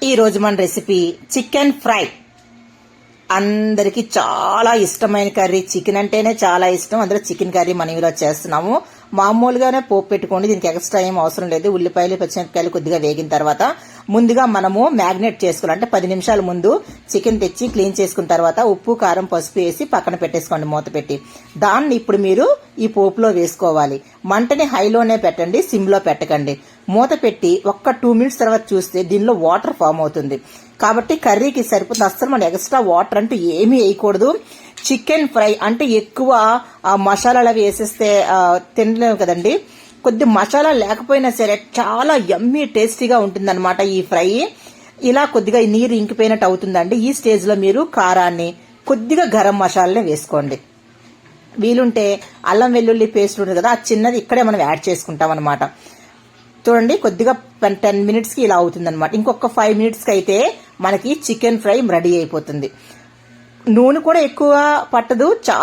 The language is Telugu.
ఈ రోజు మన రెసిపీ చికెన్ ఫ్రై. అందరికి చాలా ఇష్టమైన కర్రీ. చికెన్ అంటేనే చాలా ఇష్టం. అందులో చికెన్ కర్రీ మనం ఇలా చేస్తున్నాము. మామూలుగానే పోపు పెట్టుకోండి, దీనికి ఎక్స్ట్రా ఏం అవసరం లేదు. ఉల్లిపాయలు పచ్చిమిరపకాయలు కొద్దిగా వేగిన తర్వాత ముందుగా మనము మ్యాగ్నేట్ చేసుకోవాలి. అంటే 10 నిమిషాల ముందు చికెన్ తెచ్చి క్లీన్ చేసుకున్న తర్వాత ఉప్పు కారం పసుపు వేసి పక్కన పెట్టేసుకోండి మూత పెట్టి. దాన్ని ఇప్పుడు మీరు ఈ పోపులో వేసుకోవాలి. మంటని హైలోనే పెట్టండి, సిమ్లో పెట్టకండి. మూత పెట్టి ఒక్క 2 మినిట్స్ తర్వాత చూస్తే దీనిలో వాటర్ ఫామ్ అవుతుంది. కాబట్టి కర్రీకి సరిపోతుంది. అస్సలు మనం ఎక్స్ట్రా వాటర్ అంటూ ఏమీ వేయకూడదు. చికెన్ ఫ్రై అంటే ఎక్కువ మసాలాలు అవి వేసేస్తే తినలేము కదండి. కొద్ది మసాలా లేకపోయినా సరే చాలా యమ్మీ టేస్టీగా ఉంటుందన్నమాట ఈ ఫ్రై. ఇలా కొద్దిగా నీరు ఇంకిపోయినట్టు అవుతుందండి. ఈ స్టేజ్లో మీరు కారాన్ని కొద్దిగా గరం మసాలాని వేసుకోండి. వీలుంటే అల్లం వెల్లుల్లి పేస్ట్ ఉంటుంది కదా, ఆ చిన్నది ఇక్కడే మనం యాడ్ చేసుకుంటాం అనమాట. చూడండి, కొద్దిగా 10 మినిట్స్కి ఇలా అవుతుంది అనమాట. ఇంకొక 5 మినిట్స్కి అయితే మనకి చికెన్ ఫ్రై రెడీ అయిపోతుంది. నూనె కూడా ఎక్కువ పట్టదు, చాలా